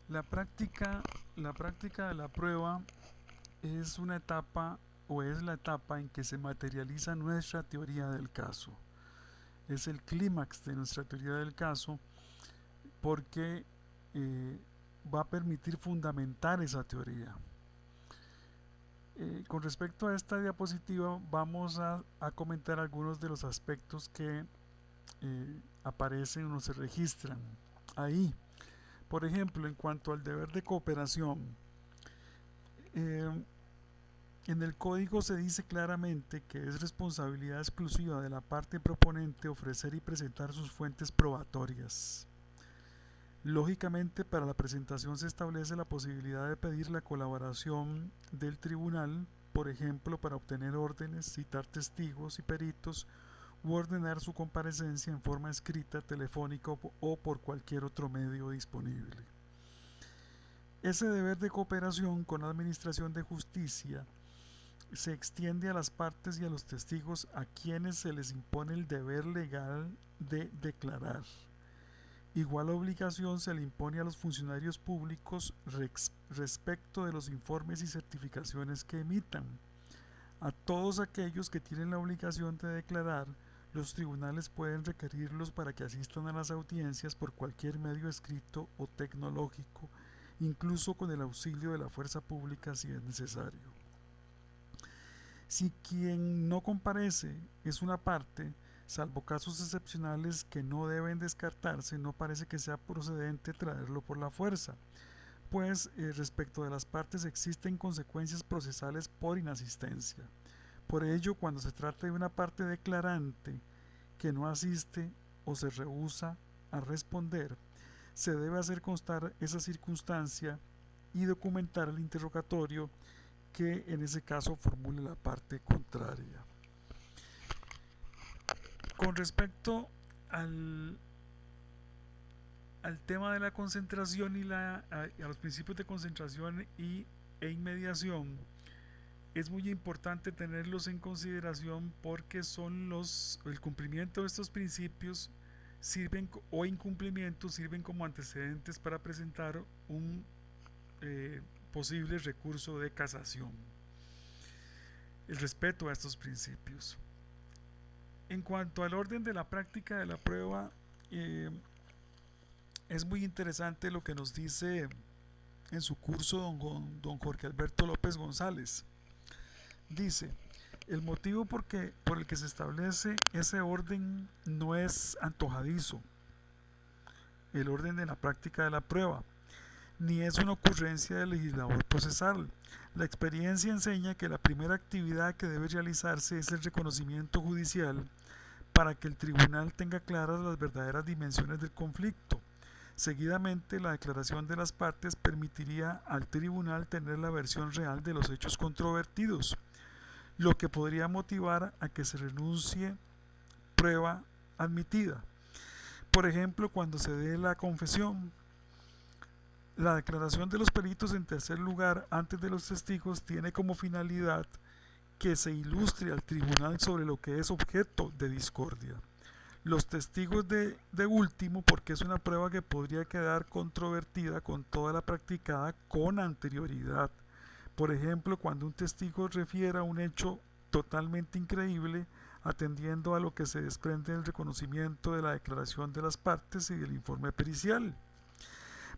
La práctica de la prueba es una etapa o es la etapa en que se materializa nuestra teoría del caso. Es el clímax de nuestra teoría del caso porque eh, va a permitir fundamentar esa teoría. Con respecto a esta diapositiva vamos a comentar algunos de los aspectos que aparecen o se registran ahí. Por ejemplo, en cuanto al deber de cooperación, eh, en el código se dice claramente que es responsabilidad exclusiva de la parte proponente ofrecer y presentar sus fuentes probatorias. Lógicamente, para la presentación se establece la posibilidad de pedir la colaboración del tribunal, por ejemplo, para obtener órdenes, citar testigos y peritos u ordenar su comparecencia en forma escrita, telefónica o por cualquier otro medio disponible. Ese deber de cooperación con la Administración de Justicia se extiende a las partes y a los testigos a quienes se les impone el deber legal de declarar. Igual obligación se le impone a los funcionarios públicos respecto de los informes y certificaciones que emitan. A todos aquellos que tienen la obligación de declarar, los tribunales pueden requerirlos para que asistan a las audiencias por cualquier medio escrito o tecnológico, incluso con el auxilio de la fuerza pública si es necesario. Si quien no comparece es una parte, salvo casos excepcionales que no deben descartarse, no parece que sea procedente traerlo por la fuerza, pues respecto de las partes existen consecuencias procesales por inasistencia. Por ello, cuando se trata de una parte declarante que no asiste o se rehúsa a responder, se debe hacer constar esa circunstancia y documentar el interrogatorio que en ese caso formule la parte contraria. Con respecto al, al tema de la concentración y a los principios de concentración e inmediación, es muy importante tenerlos en consideración porque son el cumplimiento de estos principios sirven o incumplimientos sirven como antecedentes para presentar un posible recurso de casación. El respeto a estos principios. En cuanto al orden de la práctica de la prueba, eh, es muy interesante lo que nos dice en su curso don Jorge Alberto López González. Dice, el motivo por el que se establece ese orden no es antojadizo, el orden de la práctica de la prueba, ni es una ocurrencia del legislador procesal. La experiencia enseña que la primera actividad que debe realizarse es el reconocimiento judicial para que el tribunal tenga claras las verdaderas dimensiones del conflicto. Seguidamente, la declaración de las partes permitiría al tribunal tener la versión real de los hechos controvertidos, lo que podría motivar a que se renuncie prueba admitida. Por ejemplo, cuando se dé la confesión, la declaración de los peritos en tercer lugar antes de los testigos tiene como finalidad que se ilustre al tribunal sobre lo que es objeto de discordia. Los testigos de último, porque es una prueba que podría quedar controvertida con toda la practicada con anterioridad. Por ejemplo, cuando un testigo refiere a un hecho totalmente increíble, atendiendo a lo que se desprende del reconocimiento de la declaración de las partes y del informe pericial.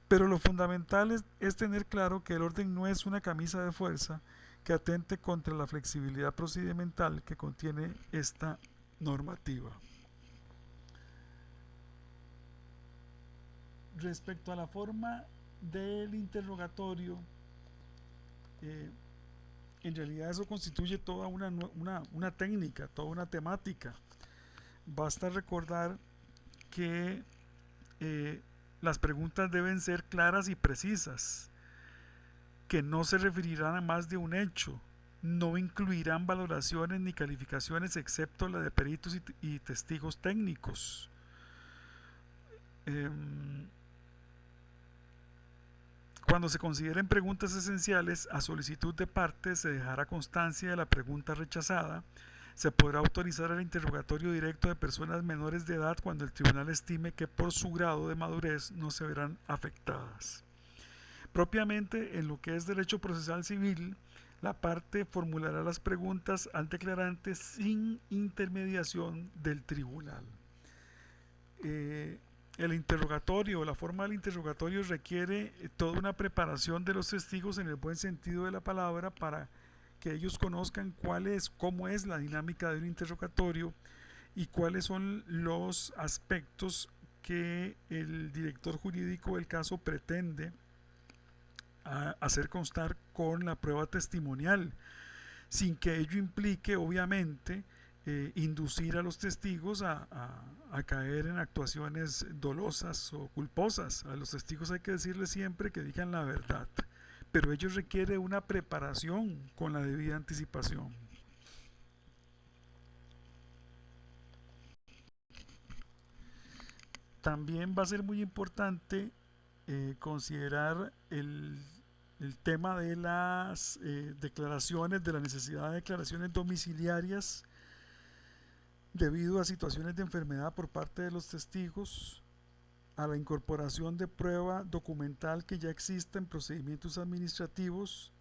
Pero lo fundamental es tener claro que el orden no es una camisa de fuerza que atente contra la flexibilidad procedimental que contiene esta normativa. Respecto a la forma del interrogatorio, eh, en realidad eso constituye toda una técnica, toda una temática. Basta recordar que las preguntas deben ser claras y precisas, que no se referirán a más de un hecho, no incluirán valoraciones ni calificaciones excepto la de peritos y testigos técnicos. Cuando se consideren preguntas esenciales, a solicitud de parte se dejará constancia de la pregunta rechazada. Se podrá autorizar el interrogatorio directo de personas menores de edad cuando el tribunal estime que por su grado de madurez no se verán afectadas. Propiamente en lo que es derecho procesal civil, la parte formulará las preguntas al declarante sin intermediación del tribunal. El interrogatorio, la forma del interrogatorio requiere toda una preparación de los testigos en el buen sentido de la palabra para que ellos conozcan cómo es la dinámica de un interrogatorio y cuáles son los aspectos que el director jurídico del caso pretende hacer constar con la prueba testimonial, sin que ello implique, obviamente, inducir a los testigos a caer en actuaciones dolosas o culposas. A los testigos hay que decirles siempre que digan la verdad, pero ello requiere una preparación con la debida anticipación. También va a ser muy importante considerar el tema de las declaraciones, de la necesidad de declaraciones domiciliarias debido a situaciones de enfermedad por parte de los testigos, a la incorporación de prueba documental que ya exista en procedimientos administrativos,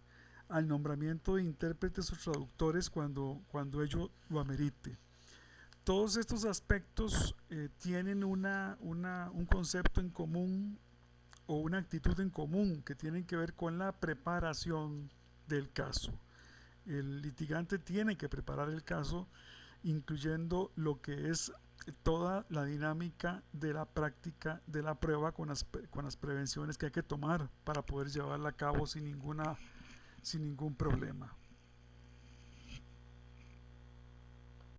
al nombramiento de intérpretes o traductores cuando ello lo amerite. Todos estos aspectos tienen un concepto en común o una actitud en común que tienen que ver con la preparación del caso. El litigante tiene que preparar el caso, incluyendo lo que es toda la dinámica de la práctica de la prueba con las prevenciones que hay que tomar para poder llevarla a cabo sin ningún problema.